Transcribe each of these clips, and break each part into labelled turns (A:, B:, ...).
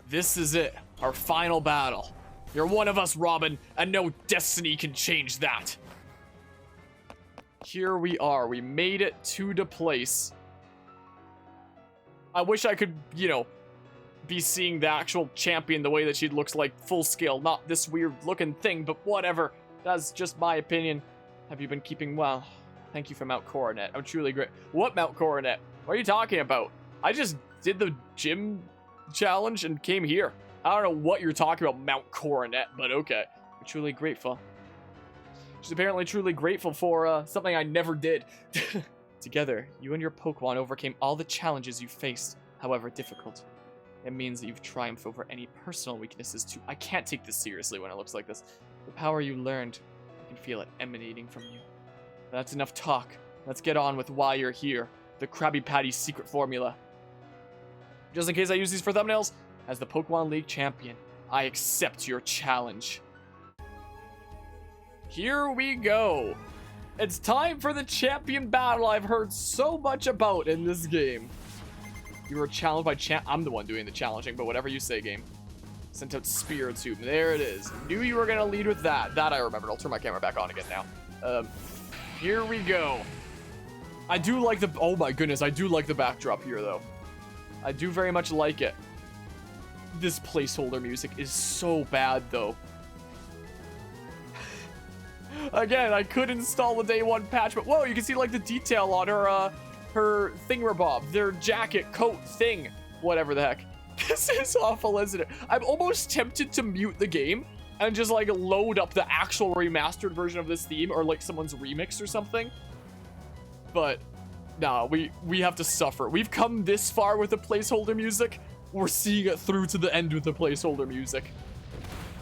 A: This is it. Our final battle. You're one of us, Robin, and no destiny can change that. Here we are. We made it to the place. I wish I could, you know, be seeing the actual champion the way that she looks like full scale, not this weird looking thing, but whatever. That's just my opinion. Have you been keeping well? Thank you for Mount Coronet. I'm truly great. What Mount Coronet? What are you talking about? I just did the gym challenge and came here. I don't know what you're talking about, Mount Coronet, but okay. I'm truly grateful. She's apparently truly grateful for something I never did. Together, you and your Pokemon overcame all the challenges you faced, however difficult. It means that you've triumphed over any personal weaknesses too. I can't take this seriously when it looks like this. The power you learned, I can feel it emanating from you. That's enough talk. Let's get on with why you're here. The Krabby Patty secret formula. Just in case I use these for thumbnails, as the Pokemon League champion, I accept your challenge. Here we go. It's time for the champion battle I've heard so much about in this game. You were challenged by I'm the one doing the challenging, but whatever you say, game. Sent out Spiritomb. There it is. Knew you were going to lead with that. That I remembered. I'll turn my camera back on again now. Here we go. I do like the... Oh my goodness, I do like the backdrop here, though. I do very much like it. This placeholder music is so bad, though. Again, I could install the day one patch, but whoa, you can see like the detail on her thingamabob, their jacket, coat, thing, whatever the heck. This is awful, isn't it? I'm almost tempted to mute the game and just like load up the actual remastered version of this theme or like someone's remix or something. But nah, we have to suffer. We've come this far with the placeholder music. We're seeing it through to the end with the placeholder music.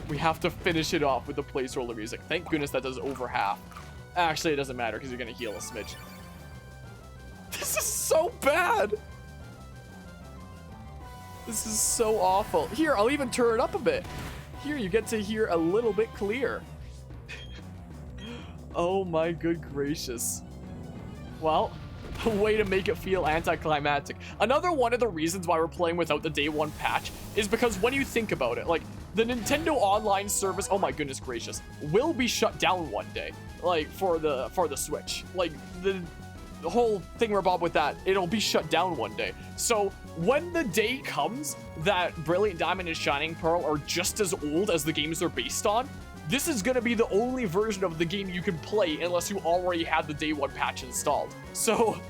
A: We have to finish it off with the placeholder music. Thank goodness that does over half. Actually, it doesn't matter because you're going to heal a smidge. This is so bad. This is so awful. Here, I'll even turn it up a bit. Here, you get to hear a little bit clear. Oh my good gracious. Well, a way to make it feel anticlimactic. Another one of the reasons why we're playing without the day one patch is because when you think about it, like, the Nintendo Online service, oh my goodness gracious, will be shut down one day, like, for the Switch. Like, the whole thingamabob with that, it'll be shut down one day. So, when the day comes that Brilliant Diamond and Shining Pearl are just as old as the games they're based on, this is going to be the only version of the game you can play unless you already had the day one patch installed. So,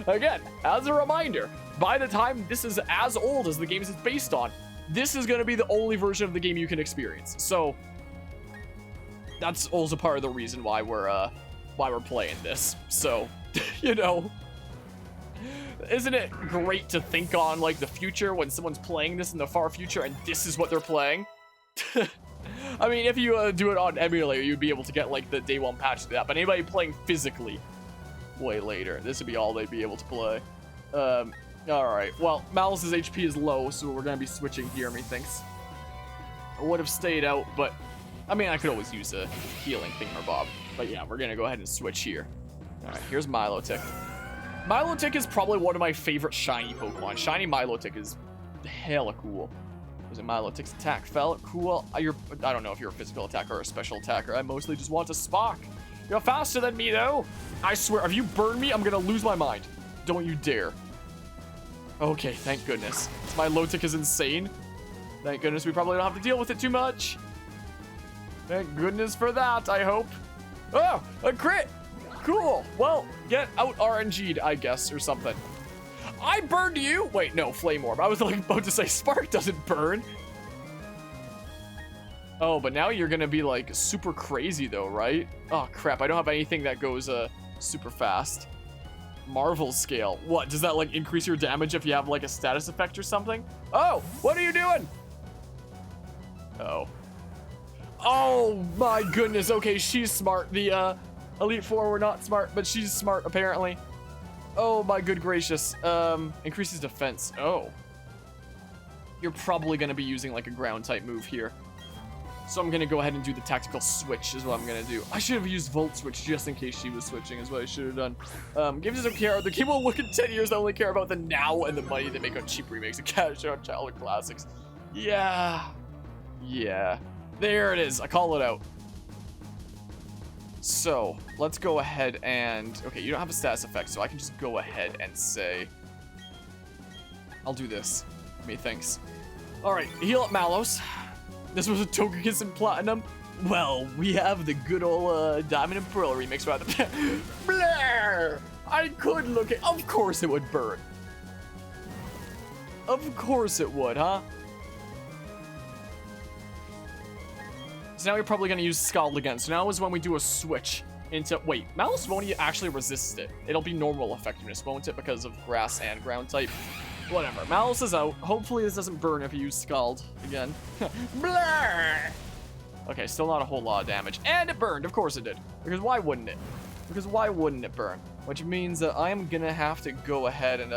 A: again, as a reminder, by the time this is as old as the games it's based on, this is going to be the only version of the game you can experience. So, that's also part of the reason why we're playing this. So, you know, isn't it great to think on, like, the future when someone's playing this in the far future and this is what they're playing? I mean, if you do it on emulator, you'd be able to get, like, the day one patch to that. But anybody playing physically way later, this would be all they'd be able to play. Alright, well, Malice's HP is low, so we're going to be switching here, methinks. I would have stayed out, but, I mean, I could always use a healing thingamabob. But yeah, we're going to go ahead and switch here. Alright, here's Milotic. Milotic is probably one of my favorite shiny Pokemon. Shiny Milotic is hella cool. Was it Milotic's attack fell? Cool. I don't know if you're a physical attacker or a special attacker. I mostly just want to Spock. You're faster than me, though. I swear, if you burn me, I'm going to lose my mind. Don't you dare. Okay, thank goodness. My Milotic is insane. Thank goodness we probably don't have to deal with it too much. Thank goodness for that, I hope. Oh, a crit. Cool. Well, get out RNG'd, I guess, or something. I burned you. Wait, no, Flame Orb. I was like about to say Spark doesn't burn. Oh, but now you're going to be like super crazy though, right? Oh, crap. I don't have anything that goes super fast. Marvel Scale. What? Does that like increase your damage if you have like a status effect or something? Oh, what are you doing? Oh. Oh my goodness. Okay, she's smart. The Elite Four were not smart, but she's smart apparently. Oh my good gracious. Increases defense. Oh. You're probably going to be using like a ground type move here. So I'm going to go ahead and do the tactical switch is what I'm going to do. I should have used Volt Switch just in case she was switching is what I should have done. Games don't care. The game will look in 10 years. They only care about the now and the money they make on cheap remakes and cash out childhood classics. Yeah. Yeah. There it is. I call it out. So, let's go ahead and... Okay, you don't have a status effect, so I can just go ahead and say... I'll do this. Methinks. Alright, heal up Malos. This was a Togekiss and Platinum. Well, we have the good old Diamond and Pearl remix rather. Blair! I could look at... Of course it would burn. Of course it would, huh? So now you're probably going to use Scald again. So now is when we do a switch into... Wait, Malos won't actually resist it. It'll be normal effectiveness, won't it? Because of grass and ground type. Whatever. Malos is out. Hopefully this doesn't burn if you use Scald again. Blah! Okay, still not a whole lot of damage. And it burned. Of course it did. Because why wouldn't it? Because why wouldn't it burn? Which means that I am going to have to go ahead and...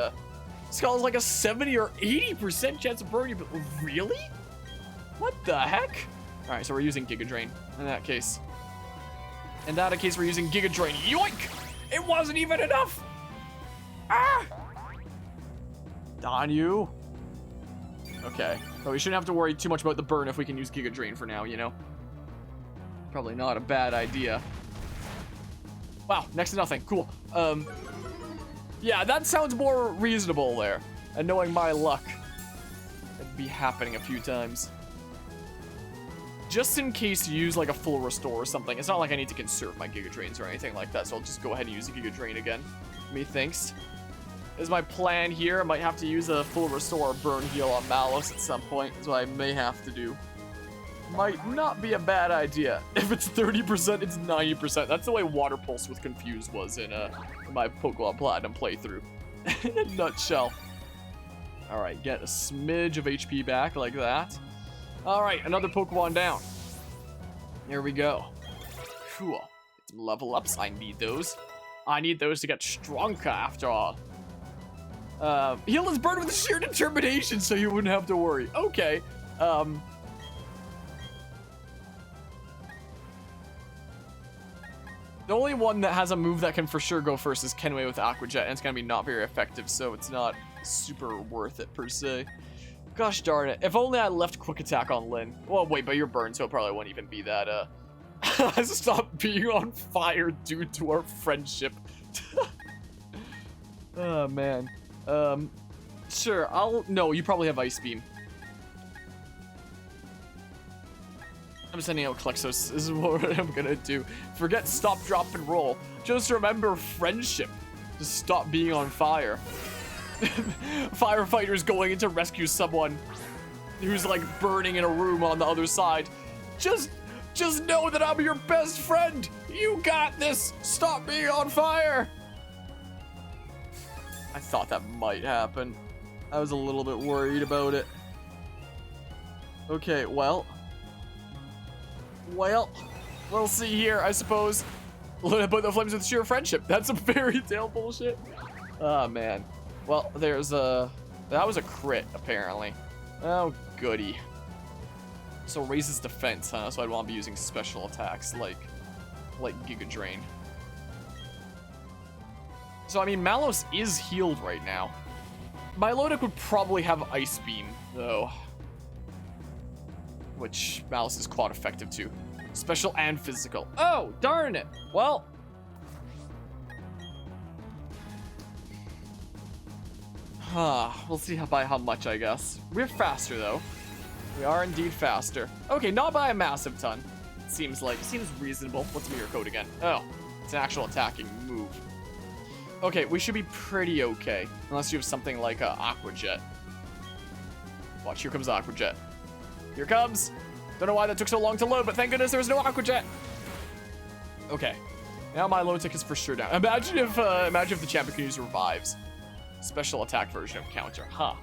A: Scald is like a 70 or 80% chance of burning. But really? What the heck? Alright, so we're using Giga Drain in that case. In that case, we're using Giga Drain. Yoink! It wasn't even enough! Ah! Darn you. Okay. But we shouldn't have to worry too much about the burn if we can use Giga Drain for now, you know? Probably not a bad idea. Wow, next to nothing. Cool. Yeah, that sounds more reasonable there. And knowing my luck, it'd be happening a few times. Just in case you use like a full restore or something. It's not like I need to conserve my Giga Drains or anything like that, so I'll just go ahead and use the Giga Drain again. Methinks. Is my plan here. I might have to use a full restore or burn heal on Malos at some point. That's what I may have to do. Might not be a bad idea. If it's 30%, it's 90%. That's the way Water Pulse with Confuse was in my Pokemon Platinum playthrough. In a nutshell. Alright, get a smidge of HP back like that. Alright, another Pokemon down. Here we go. Cool. Get some level ups. I need those. I need those to get stronger after all. Heal is burned with sheer determination, so you wouldn't have to worry. Okay. The only one that has a move that can for sure go first is Kenway with Aqua Jet, and it's gonna be not very effective, so it's not super worth it per se. Gosh darn it. If only I left Quick Attack on Lynn. Well, wait, but you're burned, so it probably won't even be that, Stop being on fire due to our friendship. Oh, man. Sure, no, you probably have Ice Beam. I'm sending out Klexos. This is what I'm gonna do. Forget stop, drop, and roll. Just remember friendship. Just stop being on fire. Firefighters going in to rescue someone who's like burning in a room on the other side. Just know that I'm your best friend. You got this. Stop being on fire. I thought that might happen. I was a little bit worried about it. Okay, well, we'll see here, I suppose. Put the flames with sheer friendship. That's some fairy tale bullshit. Oh, man. Well, there's a... That was a crit, apparently. Oh, goody. So raises defense, huh? So I'd want to be using special attacks like Giga Drain. So, I mean, Malos is healed right now. Milotic would probably have Ice Beam, though. Which Malos is quite effective too. Special and physical. Oh, darn it. Well. We'll see by how much, I guess. We're faster, though. We are indeed faster. Okay, not by a massive ton. Seems reasonable. What's Mirror Code again? Oh, it's an actual attacking move. Okay, we should be pretty okay. Unless you have something like Aqua Jet. Watch, here comes Aqua Jet. Here it comes. Don't know why that took so long to load, but thank goodness there was no Aqua Jet. Okay. Now my load tick is for sure down. Imagine if the champion can use revives. Special attack version of counter. Huh.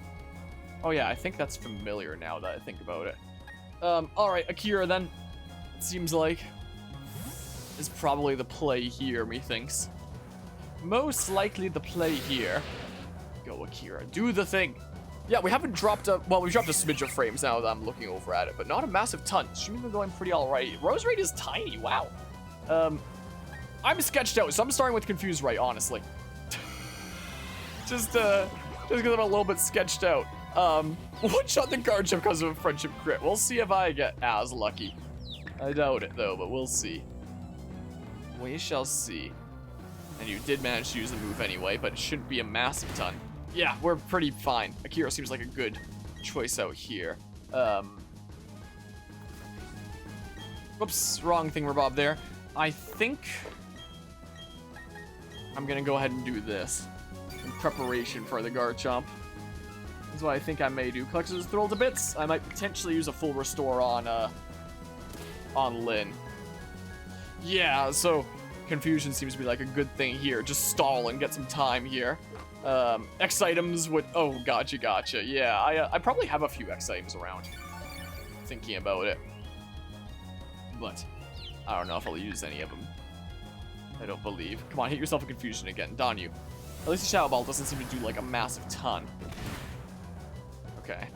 A: Oh yeah, I think that's familiar now that I think about it. Alright, Akira then. It seems like is probably the play here, methinks. Most likely the play here. Go, Akira. Do the thing. Yeah, we haven't dropped a... Well, we dropped a smidge of frames now that I'm looking over at it, but not a massive ton. Stream's been going pretty alright. Rose rate is tiny. Wow. I'm sketched out, so I'm starting with Confused right, honestly. just because I'm a little bit sketched out. One shot the Garchomp because of a friendship crit. We'll see if I get as lucky. I doubt it though, but we'll see. We shall see. And you did manage to use the move anyway, but it shouldn't be a massive ton. Yeah, we're pretty fine. Akira seems like a good choice out here. Whoops, wrong thingamabob there. I think I'm gonna go ahead and do this in preparation for the Garchomp. That's what I think I may do. Collects his Thrill to Bits. I might potentially use a full restore on Lyn. Yeah, so confusion seems to be like a good thing here. Just stall and get some time here. X items would... Oh, gotcha. Yeah, I probably have a few X items around. Thinking about it. But I don't know if I'll use any of them. I don't believe. Come on, hit yourself in confusion again. Don you. At least the Shadow Ball doesn't seem to do like a massive ton. Okay.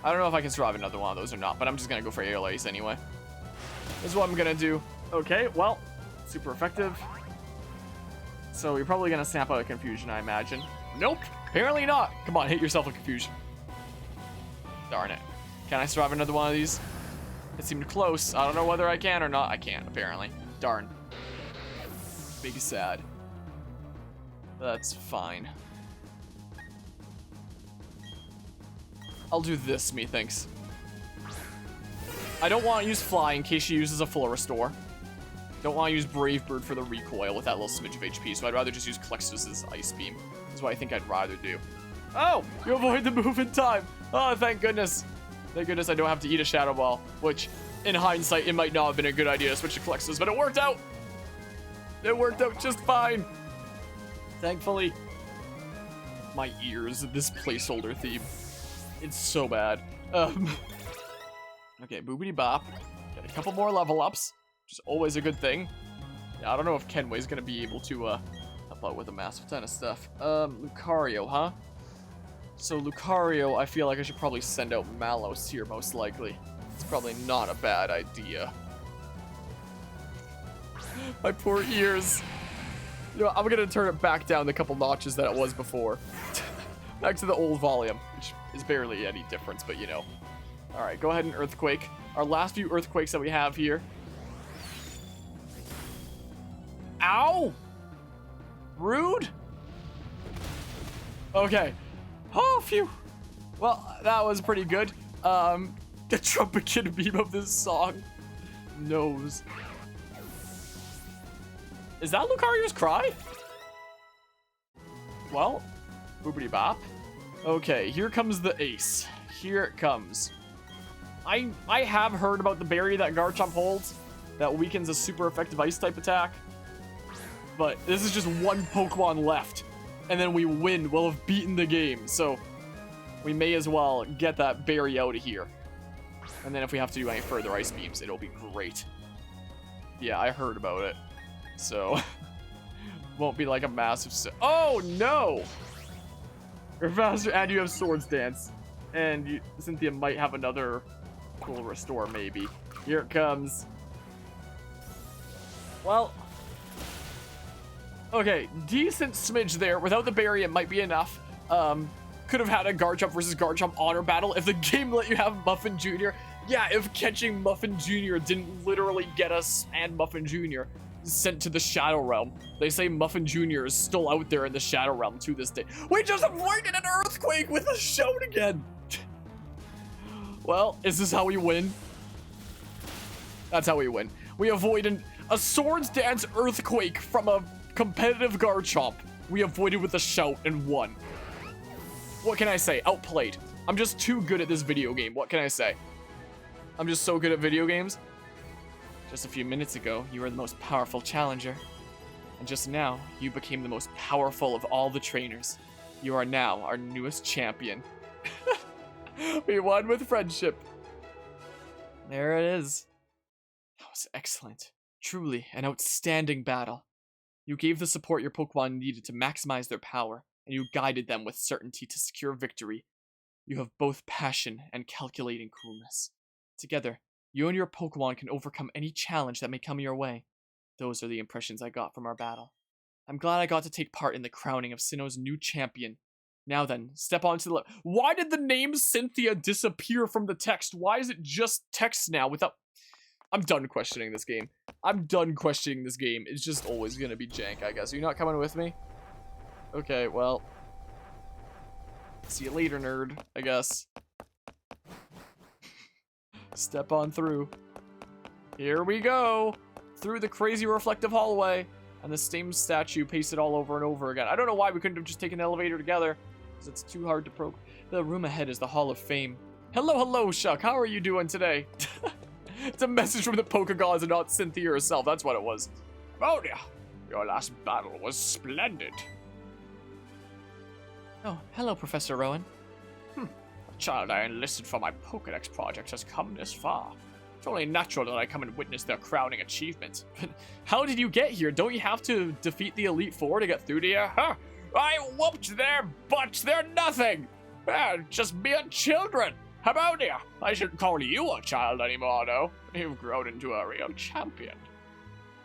A: I don't know if I can survive another one of those or not, but I'm just gonna go for Aerial Ace anyway. This is what I'm gonna do. Okay, well, super effective. So you're probably gonna snap out of confusion, I imagine. Nope, apparently not. Come on, hit yourself in confusion. Darn it. Can I survive another one of these? It seemed close. I don't know whether I can or not. I can't, apparently. Darn. Big sad. That's fine. I'll do this, methinks. I don't want to use Fly in case she uses a full restore. Don't want to use Brave Bird for the recoil with that little smidge of HP, so I'd rather just use Clexus' Ice Beam. That's what I think I'd rather do. Oh! You avoid the move in time! Oh, thank goodness. Thank goodness I don't have to eat a Shadow Ball, which, in hindsight, it might not have been a good idea to switch to Clexus, but it worked out! It worked out just fine. Thankfully. My ears, this placeholder theme. It's so bad. Okay, boobity bop. Get a couple more level ups, which is always a good thing. Yeah, I don't know if Kenway's gonna be able to help out with a massive ton of stuff. Lucario, huh? So Lucario, I feel like I should probably send out Malos here, most likely. It's probably not a bad idea. My poor ears. You know, I'm gonna turn it back down the couple notches that it was before. Back to the old volume, which is barely any difference, but you know. Alright, go ahead and Earthquake. Our last few Earthquakes that we have here. Ow! Rude? Okay. Oh, phew. Well, that was pretty good. The trumpet kid beam of this song. Knows. Is that Lucario's cry? Well, boopity bop. Okay, here comes the ace. Here it comes. I have heard about the berry that Garchomp holds that weakens a super effective ice type attack. But this is just one Pokemon left. And then we win. We'll have beaten the game. So we may as well get that berry out of here. And then if we have to do any further ice beams, it'll be great. Yeah, I heard about it. So won't be like a massive... Oh, no! You're faster and you have Swords Dance. And Cynthia might have another full restore, maybe. Here it comes. Well... Okay, decent smidge there. Without the berry, it might be enough. Could have had a Garchomp versus Garchomp honor battle if the game let you have Muffin Jr. Yeah, if catching Muffin Jr. didn't literally get us and Muffin Jr. sent to the Shadow Realm. They say Muffin Jr. is still out there in the Shadow Realm to this day. We just avoided an Earthquake with a shout again. Well, is this how we win? That's how we win. We avoided a Swords Dance Earthquake from a competitive Garchomp. We avoided with a shout and won. What can I say? Outplayed. I'm just too good at this video game. What can I say? I'm just so good at video games. Just a few minutes ago, you were the most powerful challenger. And just now, you became the most powerful of all the trainers. You are now our newest champion. We won with friendship. There it is. That was excellent. Truly an outstanding battle. You gave the support your Pokemon needed to maximize their power, and you guided them with certainty to secure victory. You have both passion and calculating coolness. Together, you and your Pokemon can overcome any challenge that may come your way. Those are the impressions I got from our battle. I'm glad I got to take part in the crowning of Sinnoh's new champion. Now then, step onto the left. Why did the name Cynthia disappear from the text? Why is it just text now without... I'm done questioning this game. I'm done questioning this game. It's just always gonna be jank, I guess. Are you not coming with me? Okay, well... see you later, nerd, I guess. Step on through. Here we go! Through the crazy reflective hallway. And the same statue pasted all over and over again. I don't know why we couldn't have just taken the elevator together, because it's too hard to probe. The room ahead is the Hall of Fame. Hello, Shuck. How are you doing today? It's a message from the Pokegods and not Cynthia herself. That's what it was. Oh, yeah. Your last battle was splendid. Oh, hello, Professor Rowan. The child I enlisted for my Pokedex project has come this far. It's only natural that I come and witness their crowning achievement. But how did you get here? Don't you have to defeat the Elite Four to get through to you? Huh? I whooped their butts. They're nothing. They're just mere children. How about you? I shouldn't call you a child anymore, though. You've grown into a real champion.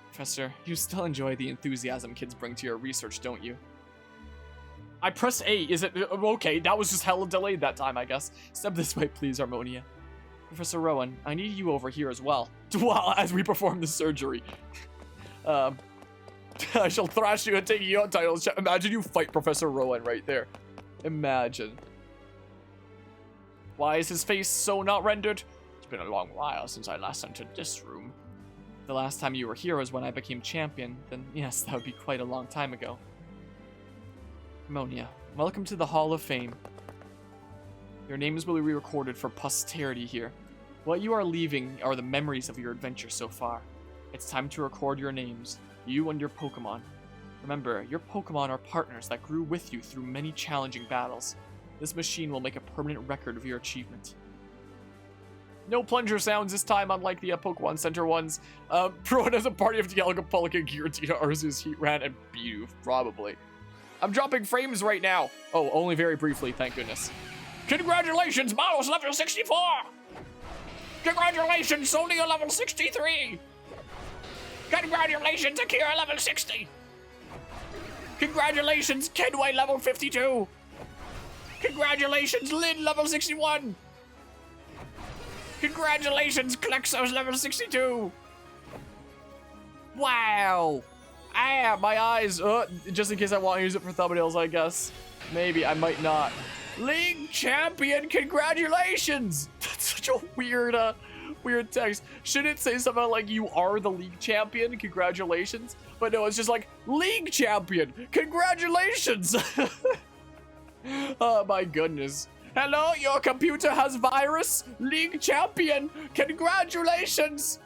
A: Professor, you still enjoy the enthusiasm kids bring to your research, don't you? I pressed A. Is it... okay, that was just hella delayed that time, I guess. Step this way, please, Harmonia. Professor Rowan, I need you over here as well. Well, as we perform the surgery. I shall thrash you and take your titles. Imagine you fight Professor Rowan right there. Imagine. Why is his face so not rendered? It's been a long while since I last entered this room. The last time you were here was when I became champion. Then yes, that would be quite a long time ago. Harmonia, welcome to the Hall of Fame. Your names will be recorded for posterity here. What you are leaving are the memories of your adventure so far. It's time to record your names, you and your Pokemon. Remember, your Pokemon are partners that grew with you through many challenging battles. This machine will make a permanent record of your achievement. No plunger sounds this time, unlike the Pokemon Center ones. Prowan has a party of Dialga, Pelican, Giratina, Arceus, Heatran, and Bidoof, probably. I'm dropping frames right now. Oh, only very briefly, thank goodness. Congratulations, Miles level 64! Congratulations, Sonia level 63! Congratulations, Akira level 60! Congratulations, Kenway level 52! Congratulations, Lynn level 61! Congratulations, Klexos level 62! Wow! Ah, my eyes! Just in case I want to use it for thumbnails, I guess. Maybe, I might not. League champion, congratulations! That's such a weird, weird text. Should it say something like, you are the league champion, congratulations? But no, it's just like, league champion, congratulations! Oh my goodness. Hello, your computer has virus? League champion, congratulations!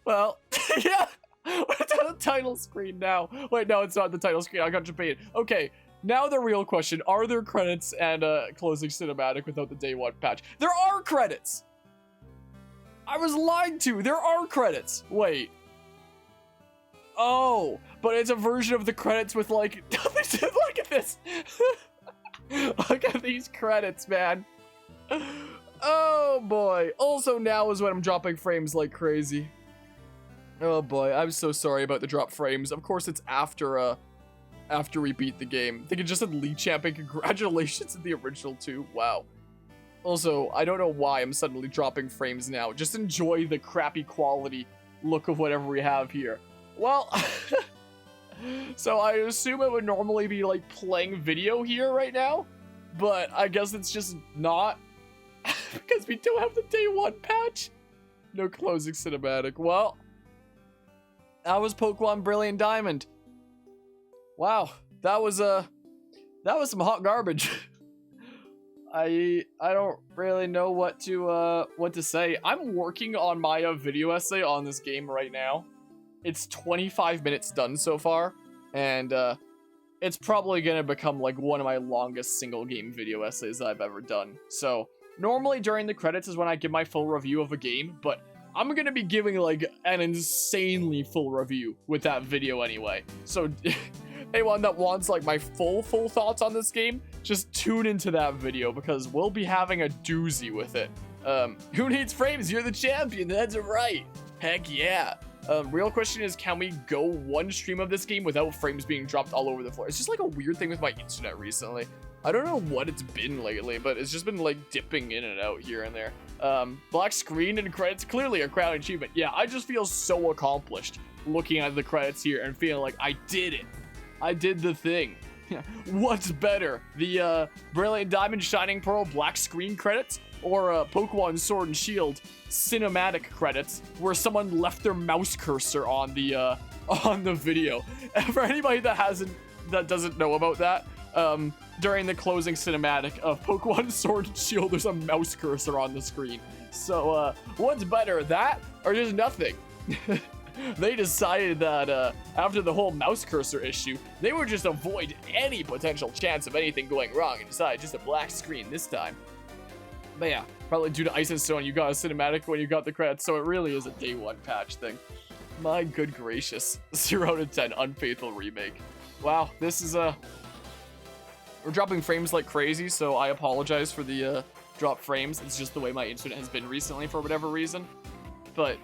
A: Well, yeah, it's on the title screen now. Wait, no, it's not the title screen, I got Japan. Okay. Now the real question, are there credits and closing cinematic without the day one patch? There are credits! I was lied to, there are credits. Wait. Oh, but it's a version of the credits with like, look at this. Look at these credits, man. Oh boy. Also now is when I'm dropping frames like crazy. Oh boy, I'm so sorry about the drop frames. Of course it's after we beat the game. I think it just said League Champion, congratulations in the original too. Wow. Also, I don't know why I'm suddenly dropping frames now. Just enjoy the crappy quality look of whatever we have here. Well, so I assume it would normally be like playing video here right now, but I guess it's just not because we don't have the day one patch. No closing cinematic. Well, that was Pokemon Brilliant Diamond. Wow, that was some hot garbage. I don't really know what to say. I'm working on my video essay on this game right now. It's 25 minutes done so far, and it's probably gonna become like one of my longest single game video essays I've ever done. So normally during the credits is when I give my full review of a game, but I'm gonna be giving like an insanely full review with that video anyway. So anyone that wants like my full thoughts on this game, just tune into that video because we'll be having a doozy with it. Who needs frames? You're the champion, that's right. Heck yeah. Real question is, can we go one stream of this game without frames being dropped all over the floor? It's just like a weird thing with my internet recently. I don't know what it's been lately, but it's just been like dipping in and out here and there. Black screen and credits, clearly a crown achievement. Yeah, I just feel so accomplished looking at the credits here and feeling like I did it. I did the thing. What's better, the Brilliant Diamond Shining Pearl black screen credits, or Pokemon Sword and Shield cinematic credits where someone left their mouse cursor on the video? And for anybody that doesn't know about that, during the closing cinematic of Pokemon Sword and Shield, there's a mouse cursor on the screen. So what's better, that or just nothing? They decided that after the whole mouse cursor issue, they would just avoid any potential chance of anything going wrong and decided just a black screen this time. But yeah, probably due to Ice and Stone, you got a cinematic when you got the credits, so it really is a day one patch thing. My good gracious. 0 to 10, unfaithful remake. Wow, this is we're dropping frames like crazy, so I apologize for the drop frames. It's just the way my internet has been recently for whatever reason. But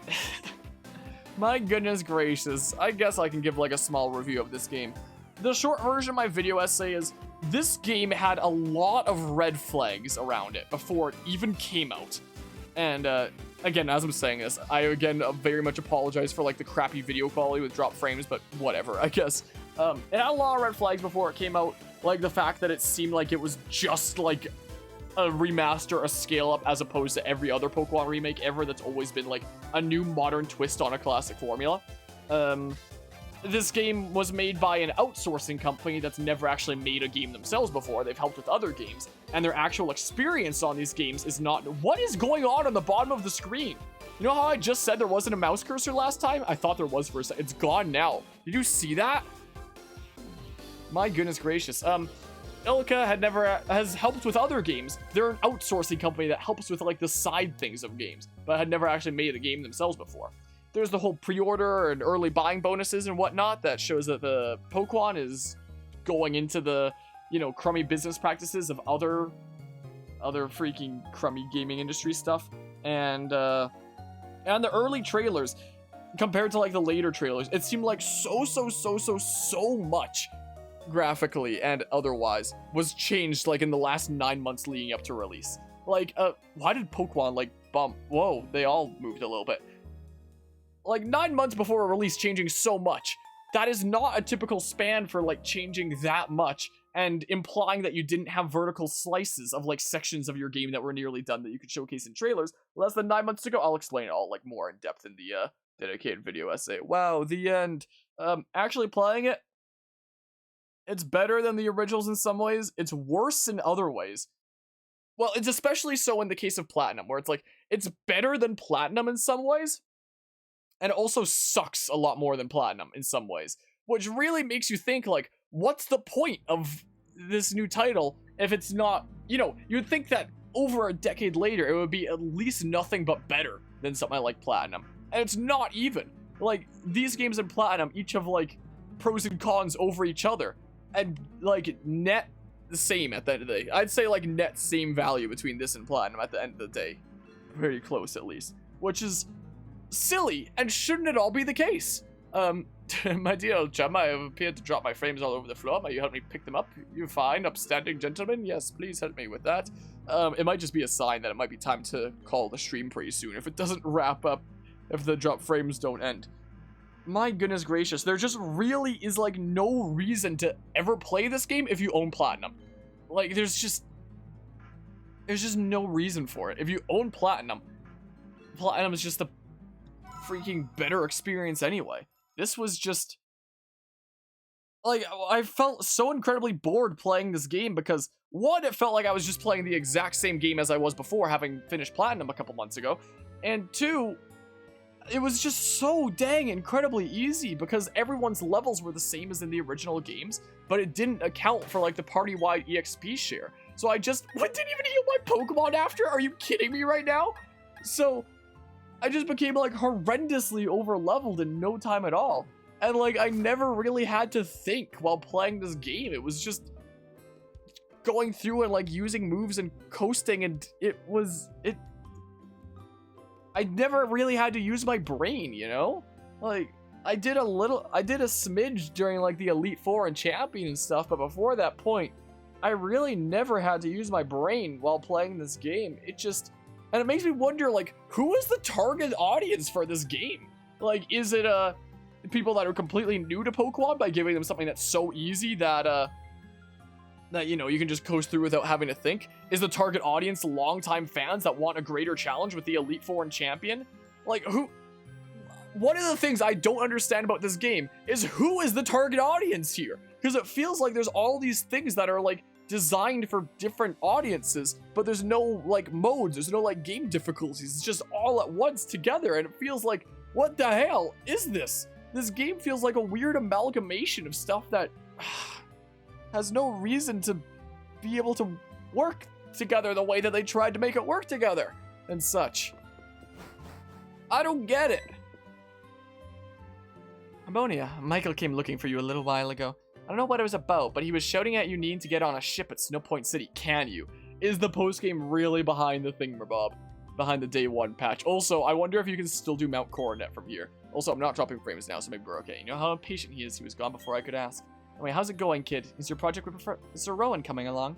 A: my goodness gracious, I guess I can give like a small review of this game. The short version of my video essay is, this game had a lot of red flags around it before it even came out. And again, as I'm saying this, I again very much apologize for like the crappy video quality with drop frames, but whatever, I guess. It had a lot of red flags before it came out, like the fact that it seemed like it was just like a remaster, a scale up, as opposed to every other Pokemon remake ever that's always been like a new modern twist on a classic formula. This game was made by an outsourcing company that's never actually made a game themselves before. They've helped with other games, and their actual experience on these games is not... What is going on the bottom of the screen? You know how I just said there wasn't a mouse cursor last time? I thought there was for a second. It's gone now. Did you see that? My goodness gracious. ILCA has helped with other games. They're an outsourcing company that helps with like the side things of games, but had never actually made a game themselves before. There's the whole pre-order and early buying bonuses and whatnot that shows that the Pokemon is going into the, you know, crummy business practices of other freaking crummy gaming industry stuff. And the early trailers compared to like the later trailers, it seemed like so much graphically and otherwise was changed like in the last 9 months leading up to release. Like, why did Pokemon like bump? Whoa, they all moved a little bit. Like 9 months before a release changing so much. That is not a typical span for like changing that much and implying that you didn't have vertical slices of like sections of your game that were nearly done that you could showcase in trailers. Less than 9 months to go. I'll explain it all like more in depth in the dedicated video essay. Wow, the end. Actually playing it, it's better than the originals in some ways. It's worse in other ways. Well, it's especially so in the case of Platinum, where it's like, it's better than Platinum in some ways, and it also sucks a lot more than Platinum in some ways, which really makes you think, like, what's the point of this new title if it's not, you know, you'd think that over a decade later, it would be at least nothing but better than something like Platinum. And it's not even. Like, these games in Platinum each have, like, pros and cons over each other. And, like, net the same at the end of the day. I'd say, like, net same value between this and Platinum at the end of the day. Very close, at least. Which is silly, and shouldn't it all be the case? My dear chum, I have appeared to drop my frames all over the floor. May you help me pick them up? You fine, upstanding gentleman? Yes, please help me with that. It might just be a sign that it might be time to call the stream pretty soon if it doesn't wrap up, if the drop frames don't end. My goodness gracious, there just really is like no reason to ever play this game if you own Platinum. Like, there's just no reason for it. If you own Platinum is just a freaking better experience anyway. This was just, like, I felt so incredibly bored playing this game because, one, it felt like I was just playing the exact same game as I was before, having finished Platinum a couple months ago, and two, it was just so dang incredibly easy because everyone's levels were the same as in the original games, but it didn't account for, like, the party-wide EXP share. So I didn't even heal my Pokemon after? Are you kidding me right now? So I just became, like, horrendously over-leveled in no time at all. And, like, I never really had to think while playing this game. It was just going through and, like, using moves and coasting, and I never really had to use my brain, you know? Like, I did a smidge during like the Elite Four and Champion and stuff, but before that point, I really never had to use my brain while playing this game. And it makes me wonder, like, who is the target audience for this game? Like, is it people that are completely new to Pokemon by giving them something that's so easy that you know, you can just coast through without having to think? Is the target audience longtime fans that want a greater challenge with the Elite Four and Champion? Like, one of the things I don't understand about this game is who is the target audience here? Because it feels like there's all these things that are like designed for different audiences, but there's no like modes, there's no like game difficulties. It's just all at once together, and it feels like, what the hell is this? This game feels like a weird amalgamation of stuff that has no reason to be able to work together the way that they tried to make it work together and such. I don't get it. Ammonia, Michael came looking for you a little while ago. I don't know what it was about, but he was shouting at you needing to get on a ship at Snowpoint City. Can you? Is the postgame really behind the thingamabob? Behind the day one patch? Also, I wonder if you can still do Mount Coronet from here. Also, I'm not dropping frames now, so maybe we're okay. You know how impatient he is? He was gone before I could ask. Anyway, how's it going, kid? Is your project with Mr. Rowan coming along?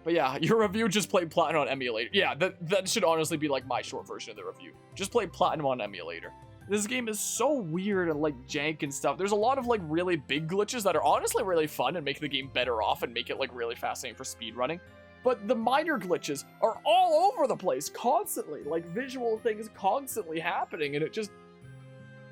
A: But yeah, your review just played Platinum on Emulator. Yeah, that should honestly be like my short version of the review. Just play Platinum on Emulator. This game is so weird and like jank and stuff. There's a lot of like really big glitches that are honestly really fun and make the game better off and make it like really fascinating for speedrunning. But the minor glitches are all over the place constantly, like visual things constantly happening, and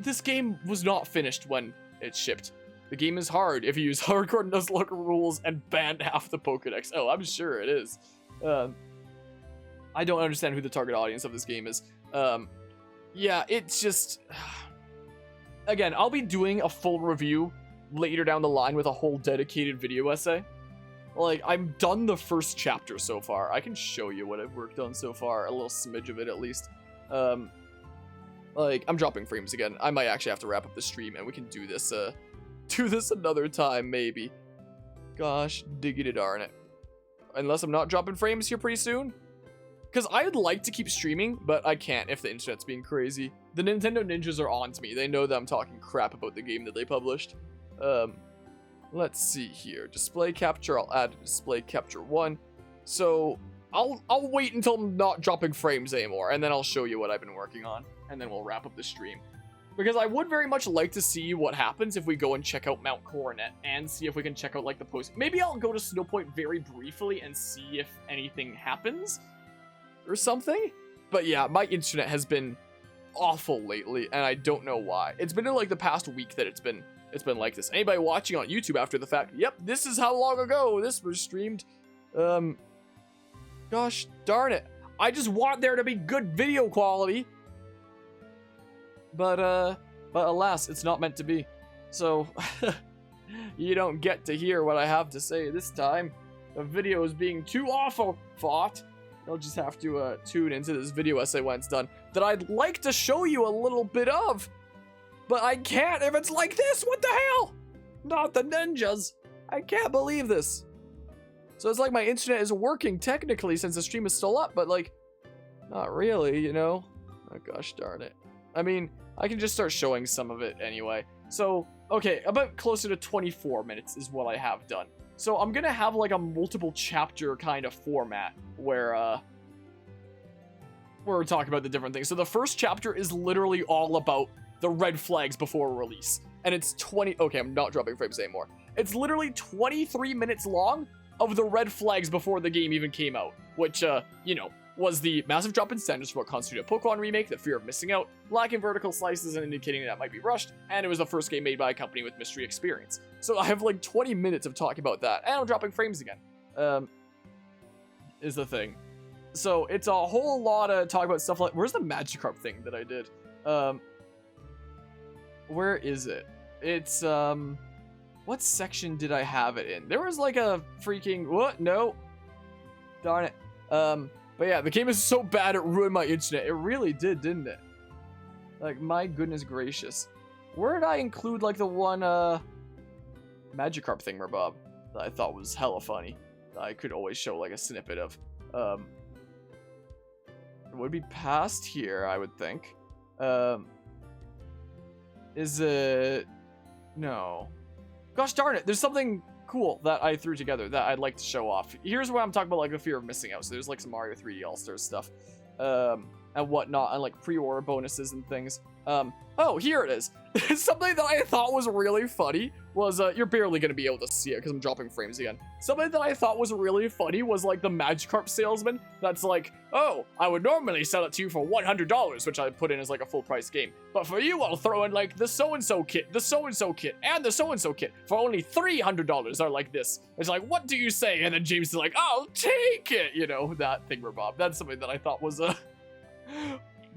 A: this game was not finished when it shipped. The game is hard if you use hardcore Nuzlocke rules and ban half the Pokedex. Oh, I'm sure it is. I don't understand who the target audience of this game is. Yeah, it's just... Again, I'll be doing a full review later down the line with a whole dedicated video essay. Like, I'm done the first chapter so far. I can show you what I've worked on so far, a little smidge of it at least. Like, I'm dropping frames again. I might actually have to wrap up the stream and we can do this another time, maybe. Gosh, diggity darn it. Unless I'm not dropping frames here pretty soon. Because I'd like to keep streaming, but I can't if the internet's being crazy. The Nintendo ninjas are on to me. They know that I'm talking crap about the game that they published. Let's see here. Display capture. I'll add display capture 1. So I'll wait until I'm not dropping frames anymore, and then I'll show you what I've been working on, and then we'll wrap up the stream. Because I would very much like to see what happens if we go and check out Mount Coronet and see if we can check out like the post. Maybe I'll go to Snowpoint very briefly and see if anything happens or something. But yeah, my internet has been awful lately, and I don't know why. It's been in like the past week that it's been like this. Anybody watching on YouTube after the fact, yep, this is how long ago this was streamed. Gosh darn it. I just want there to be good video quality. But alas, it's not meant to be. So, you don't get to hear what I have to say this time. The video is being too awful, thought. You'll just have to tune into this video essay when it's done, that I'd like to show you a little bit of. But I can't if it's like this, what the hell? Not the ninjas. I can't believe this. So it's like my internet is working technically since the stream is still up, but like, not really, you know? Oh gosh darn it. I mean, I can just start showing some of it anyway. So, okay, about closer to 24 minutes is what I have done. So I'm gonna have like a multiple chapter kind of format where we're talking about the different things. So the first chapter is literally all about the red flags before release. And it's okay, I'm not dropping frames anymore. It's literally 23 minutes long of the red flags before the game even came out. Which, you know, was the massive drop in standards for what constituted a Pokemon remake, the fear of missing out, lacking vertical slices and indicating that might be rushed, and it was the first game made by a company with mystery experience. So I have like 20 minutes of talking about that, and I'm dropping frames again. Is the thing. So it's a whole lot of talk about stuff like, where's the Magikarp thing that I did? Where is it? It's, what section did I have it in? There was like a freaking, what? No. Darn it. But yeah, the game is so bad it ruined my internet. It really did, didn't it? Like, my goodness gracious. Where did I include, like, the one, Magikarp thingamabob that I thought was hella funny? That I could always show, like, a snippet of. It would be past here, I would think. Is it... No. Gosh darn it, there's something cool that I threw together that I'd like to show off. Here's where I'm talking about, like, the fear of missing out. So there's, like, some Mario 3D All-Stars stuff. And whatnot, and, like, pre-order bonuses and things. Oh, here it is. Something that I thought was really funny was, you're barely gonna be able to see it because I'm dropping frames again. Something that I thought was really funny was, like, the Magikarp salesman that's like, oh, I would normally sell it to you for $100, which I put in as, like, a full-price game. But for you, I'll throw in, like, the so-and-so kit, the so-and-so kit, and the so-and-so kit for only $300 are like this. It's like, what do you say? And then James is like, I'll take it! You know, that thingamabob. That's something that I thought was,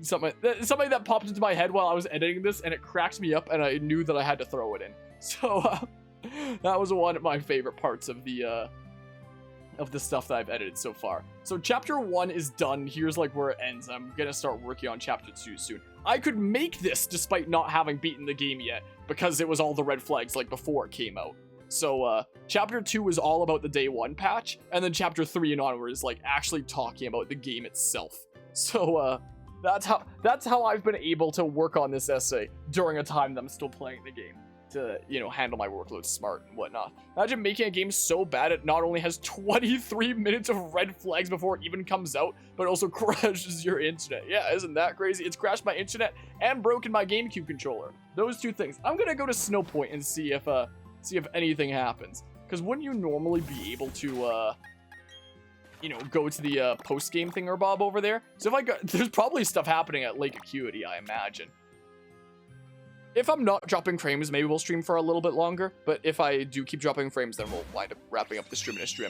A: something that popped into my head while I was editing this, and it cracked me up, and I knew that I had to throw it in. So that was one of my favorite parts of the stuff that I've edited so far. So chapter 1 is done. Here's like where it ends. I'm gonna start working on chapter 2 soon. I could make this despite not having beaten the game yet, because it was all the red flags like before it came out. So chapter 2 is all about the day 1 patch, and then chapter 3 and onward is like actually talking about the game itself. So that's how I've been able to work on this essay during a time that I'm still playing the game to, you know, handle my workload smart and whatnot. Imagine making a game so bad it not only has 23 minutes of red flags before it even comes out, but also crashes your internet. Yeah, isn't that crazy? It's crashed my internet and broken my GameCube controller. Those two things. I'm gonna go to Snow Point and see if anything happens. Because wouldn't you normally be able to, you know, go to the post-game thingamabob over there? So if I go, there's probably stuff happening at Lake Acuity, I imagine. If I'm not dropping frames, maybe we'll stream for a little bit longer. But if I do keep dropping frames, then we'll wind up wrapping up the stream in a stream.